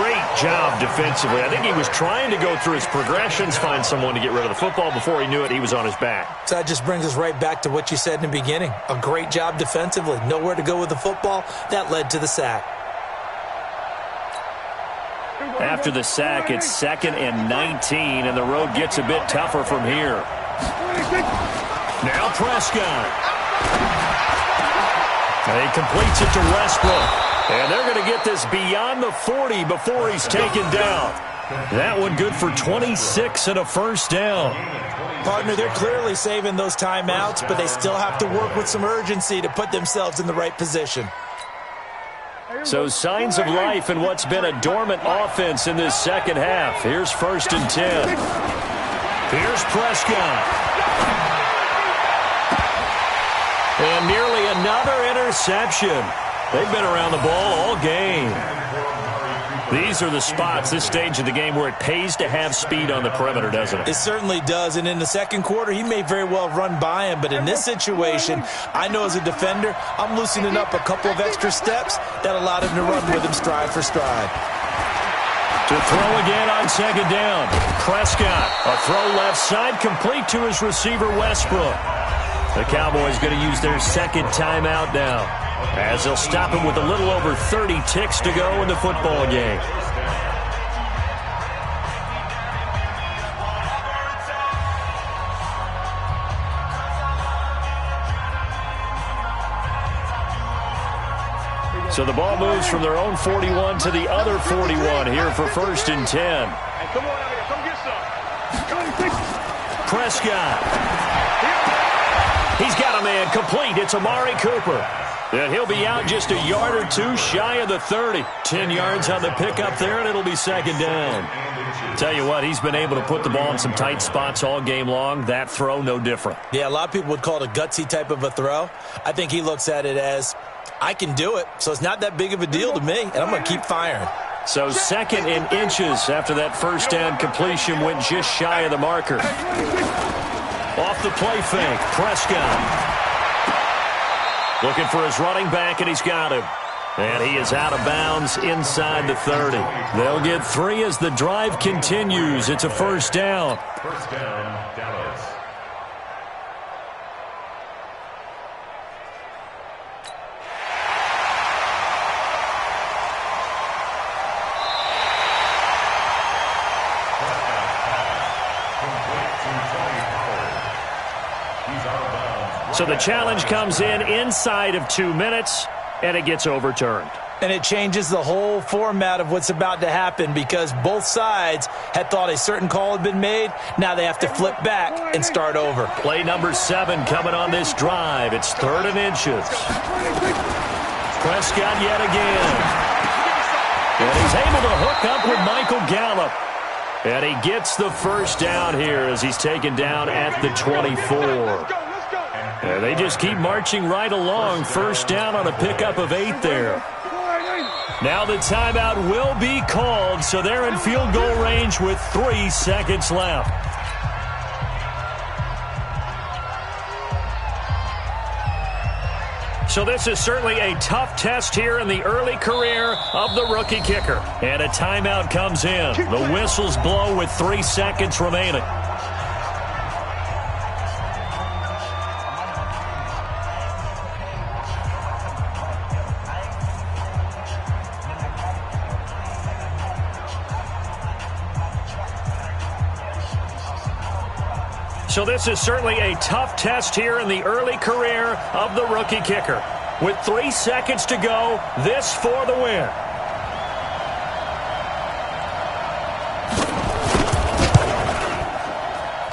Great job defensively. I think he was trying to go through his progressions, find someone to get rid of the football. Before he knew it, he was on his back. So that just brings us right back to what you said in the beginning. A great job defensively. Nowhere to go with the football. That led to the sack. After the sack, it's 2nd and 19, and the road gets a bit tougher from here. 26. Now Prescott. And he completes it to Westbrook. And they're going to get this beyond the 40 before he's taken down. That one good for 26 and a first down. Partner, they're clearly saving those timeouts, but they still have to work with some urgency to put themselves in the right position. So signs of life in what's been a dormant offense in this second half. Here's 1st and 10. Here's Prescott. And nearly another interception. They've been around the ball all game. These are the spots, this stage of the game, where it pays to have speed on the perimeter, doesn't it? It certainly does, and in the second quarter, he may very well run by him, but in this situation, I know as a defender, I'm loosening up a couple of extra steps that allowed him to run with him stride for stride. To throw again on 2nd down. Prescott, a throw left side, complete to his receiver, Westbrook. The Cowboys going to use their 2nd timeout now, as they'll stop him with a little over 30 ticks to go in the football game. So the ball moves from their own 41 to the other 41 here for 1st and 10. Hey, come on out here. Come get some. 26. Prescott. He's got a man complete. It's Amari Cooper. And he'll be out just a yard or two shy of the 30. 10 yards on the pickup there, and it'll be 2nd down. Tell you what, he's been able to put the ball in some tight spots all game long. That throw, no different. Yeah, a lot of people would call it a gutsy type of a throw. I think he looks at it as, I can do it, so it's not that big of a deal to me, and I'm going to keep firing. So 2nd in inches after that first down completion went just shy of the marker. Off the play fake, Prescott. Looking for his running back, and he's got him. And he is out of bounds inside the 30. They'll get 3 as the drive continues. It's a first down. First down, Dallas. So the challenge comes in inside of 2 minutes, and it gets overturned. And it changes the whole format of what's about to happen because both sides had thought a certain call had been made. Now they have to flip back and start over. Play number 7 coming on this drive. It's 3rd and inches. Prescott yet again. And he's able to hook up with Michael Gallup. And he gets the first down here as he's taken down at the 24. And they just keep marching right along. First down on a pickup of 8 there. Now the timeout will be called, so they're in field goal range with 3 seconds left. So this is certainly a tough test here in the early career of the rookie kicker. And a timeout comes in. The whistles blow with 3 seconds remaining. So this is certainly a tough test here in the early career of the rookie kicker. With 3 seconds to go, this for the win.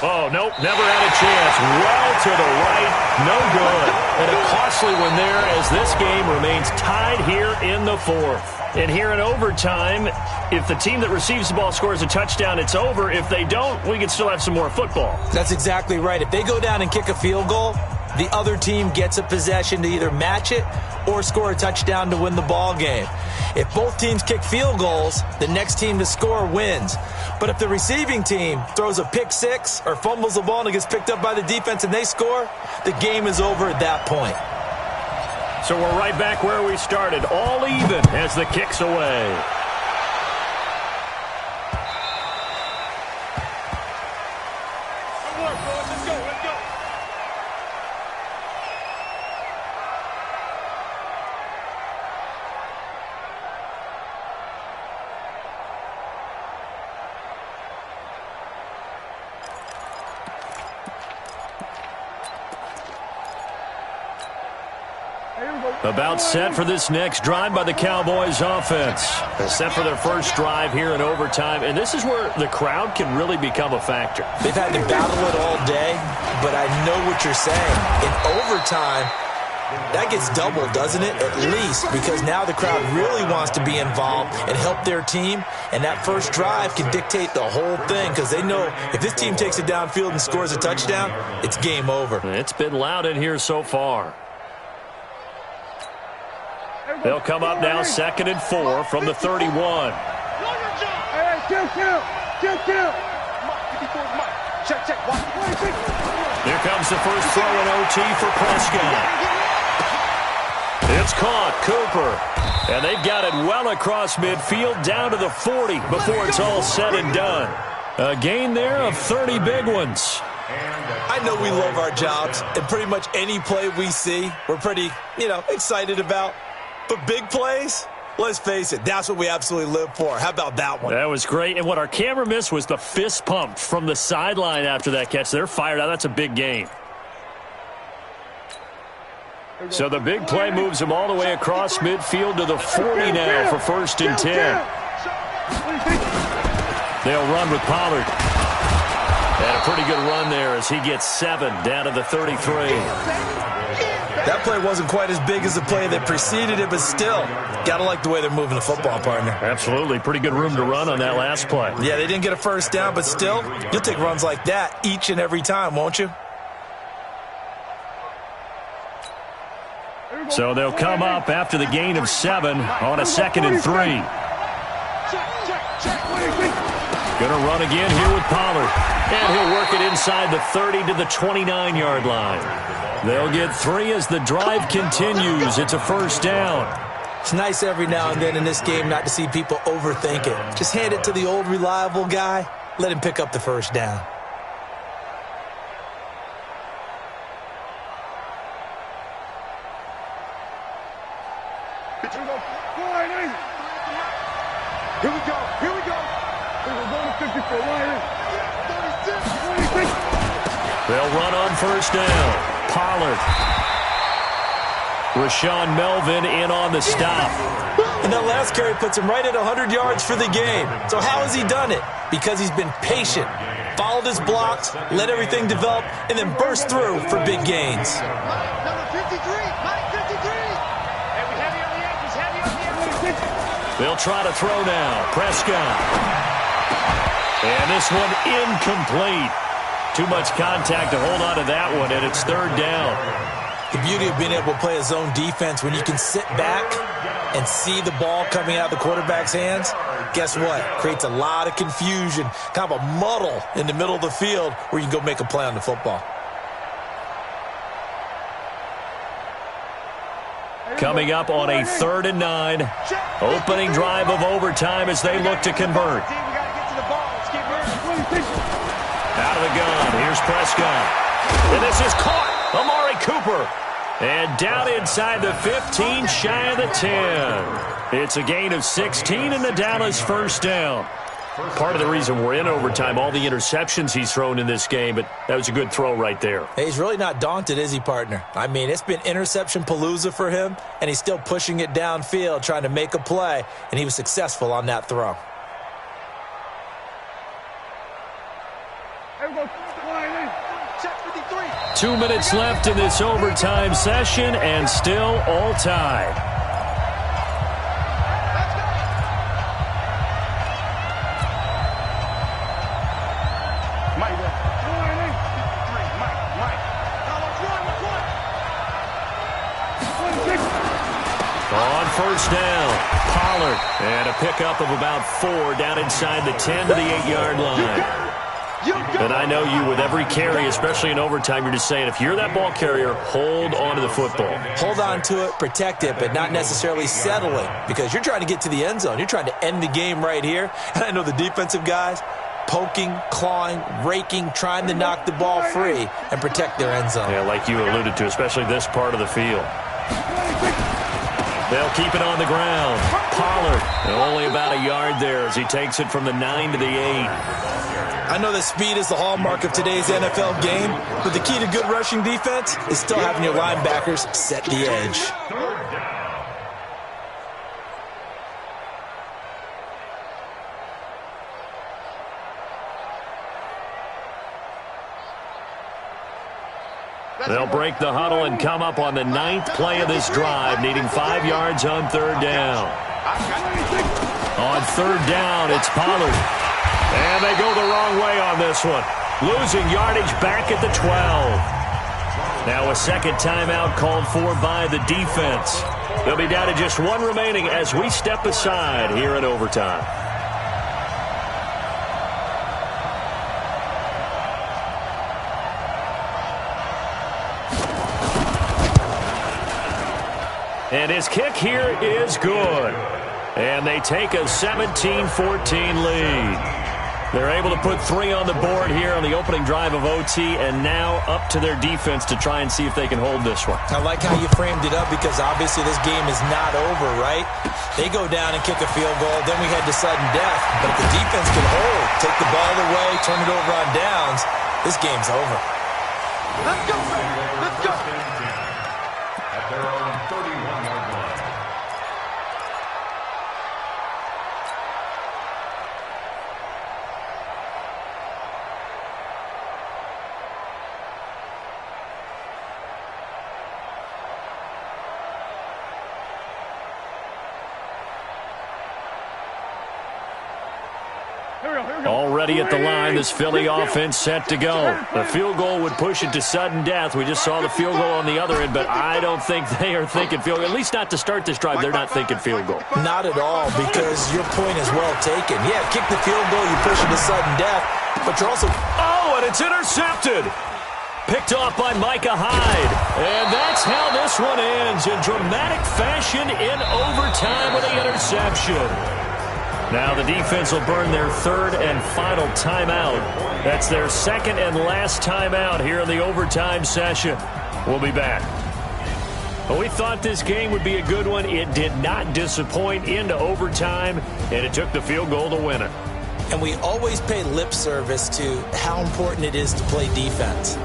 Oh, nope, never had a chance. Well to the right, no good. And a costly one there as this game remains tied here in the 4th. And here in overtime, if the team that receives the ball scores a touchdown, it's over. If they don't, we can still have some more football. That's exactly right. If they go down and kick a field goal, the other team gets a possession to either match it or score a touchdown to win the ball game. If both teams kick field goals, the next team to score wins. But if the receiving team throws a pick six or fumbles the ball and it gets picked up by the defense and they score, the game is over at that point. So we're right back where we started, all even as the kick's away. About set for this next drive by the Cowboys offense. They're set for their first drive here in overtime, and this is where the crowd can really become a factor. They've had to battle it all day, but I know what you're saying. In overtime, that gets doubled, doesn't it? At least, because now the crowd really wants to be involved and help their team, and that first drive can dictate the whole thing because they know if this team takes it downfield and scores a touchdown, it's game over. It's been loud in here so far. They'll come up now 2nd and 4 from the 31. Hey, count. Here comes the first throw in OT for Prescott. It's caught, Cooper. And they've got it well across midfield down to the 40 before it's all said and done. A gain there of 30 big ones. I know we love our jobs, and pretty much any play we see, we're pretty, excited about. But big plays, let's face it, that's what we absolutely live for. How about that one? That was great. And what our camera missed was the fist pump from the sideline after that catch. They're fired out. That's a big gain. So the big play moves them all the way across midfield to the 40 now for 1st and 10. They'll run with Pollard. And a pretty good run there as he gets 7 down to the 33. That play wasn't quite as big as the play that preceded it, but still, got to like the way they're moving the football, partner. Absolutely. Pretty good room to run on that last play. Yeah, they didn't get a first down, but still, you'll take runs like that each and every time, won't you? So they'll come up after the gain of 7 on a 2nd and 3. Going to run again here with Pollard. And he'll work it inside the 30 to the 29-yard line. They'll get 3 as the drive continues. It's a first down. It's nice every now and then in this game not to see people overthink it. Just hand it to the old reliable guy. Let him pick up the first down. Here we go. We're going to 54 line. They'll run on first down. Pollard. Rashawn Melvin in on the stop. And that last carry puts him right at 100 yards for the game. So how has he done it? Because he's been patient, followed his blocks, let everything develop, and then burst through for big gains. Number 53, Mike 53. Heavy on the edges, heavy on the edges. They'll try to throw now. Prescott. And this one incomplete. Too much contact to hold on to that one, and it's 3rd down. The beauty of being able to play a zone defense when you can sit back and see the ball coming out of the quarterback's hands, guess what? Creates a lot of confusion, kind of a muddle in the middle of the field where you can go make a play on the football. Coming up on a 3rd and 9. Opening drive of overtime as they look to convert. Out of the gun, here's Prescott. And this is caught. Amari Cooper. And down inside the 15, shy of the 10. It's a gain of 16 and the Dallas first down. Part of the reason we're in overtime, all the interceptions he's thrown in this game, but that was a good throw right there. Hey, he's really not daunted, is he, partner? I mean, it's been interception palooza for him, and he's still pushing it downfield, trying to make a play, and he was successful on that throw. 2 minutes left in this overtime session, and still all tied. first down. Pollard, and a pickup of about 4 down inside the 10 to the 8-yard line. And I know you, with every carry, especially in overtime, you're just saying, if you're that ball carrier, hold on to the football. Hold on to it, protect it, but not necessarily settling, because you're trying to get to the end zone. You're trying to end the game right here. And I know the defensive guys, poking, clawing, raking, trying to knock the ball free and protect their end zone. Yeah, like you alluded to, especially this part of the field. They'll keep it on the ground. Pollard, only about a yard there as he takes it from the 9 to the 8. I know that speed is the hallmark of today's NFL game, but the key to good rushing defense is still having your linebackers set the edge. They'll break the huddle and come up on the 9th play of this drive, needing 5 yards on 3rd down. On 3rd down, it's Pollard. And they go the wrong way on this one. Losing yardage back at the 12. Now a second timeout called for by the defense. They'll be down to just 1 remaining as we step aside here in overtime. And his kick here is good. And they take a 17-14 lead. They're able to put 3 on the board here on the opening drive of OT, and now up to their defense to try and see if they can hold this one. I like how you framed it up, because obviously this game is not over, right? They go down and kick a field goal, then we head to sudden death. But if the defense can hold, take the ball away, turn it over on downs, this game's over. Let's go, baby. Let's go. At their own 31-yard line. Already at the line, this Philly offense set to go. The field goal would push it to sudden death. We just saw the field goal on the other end, but I don't think they are thinking field goal. At least not to start this drive. They're not thinking field goal. Not at all, because your point is well taken. Yeah, kick the field goal, you push it to sudden death, but you're also... Oh, and it's intercepted. Picked off by Micah Hyde. And that's how this one ends, in dramatic fashion in overtime with the interception. Now the defense will burn their 3rd and final timeout. That's their 2nd and last timeout here in the overtime session. We'll be back. Well, we thought this game would be a good one. It did not disappoint into overtime, and it took the field goal to win it. And we always pay lip service to how important it is to play defense.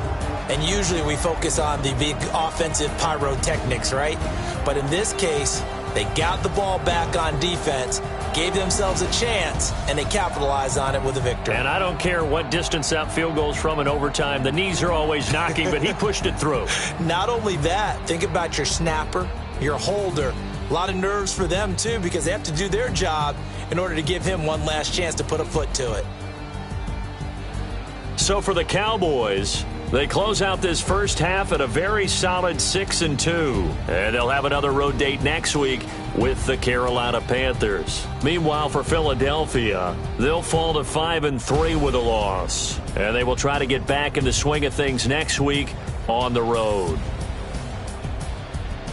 And usually we focus on the big offensive pyrotechnics, right? But in this case, they got the ball back on defense, gave themselves a chance, and they capitalized on it with a victory. And I don't care what distance that field goes from in overtime. The knees are always knocking, but he pushed it through. Not only that, think about your snapper, your holder. A lot of nerves for them, too, because they have to do their job in order to give him one last chance to put a foot to it. So for the Cowboys, they close out this first half at a very solid 6-2. And they'll have another road date next week with the Carolina Panthers. Meanwhile, for Philadelphia, they'll fall to 5-3 with a loss. And they will try to get back in the swing of things next week on the road.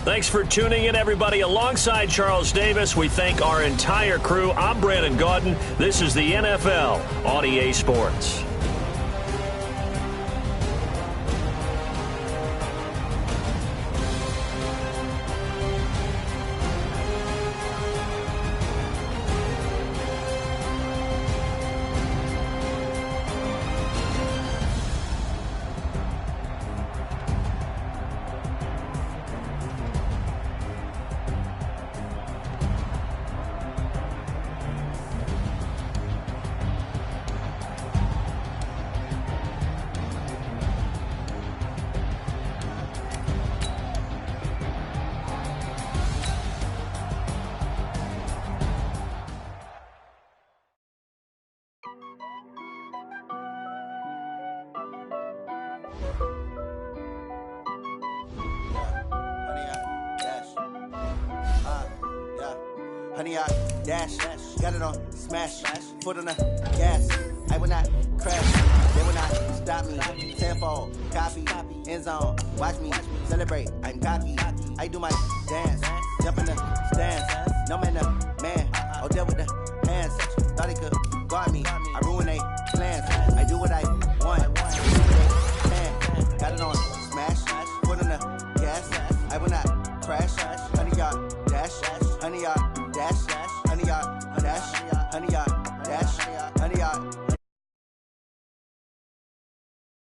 Thanks for tuning in, everybody. Alongside Charles Davis, we thank our entire crew. I'm Brandon Gaudin. This is the NFL on EA Sports. 100 yard dash. Got it on smash. Foot on the gas. I will not crash. They will not stop me. Tenfold, copy, end zone. Watch me celebrate. I'm cocky. I do my dance. Jump in the stands. No man, man. Oh, there with the hands. Thought he could guard me. I ruin they plans. I do what I want. Got it on smash. Foot on the gas. I will not crash. 100 yard dash. 100 yard dash. 100 yard dash. 100 yard dash. 100 yard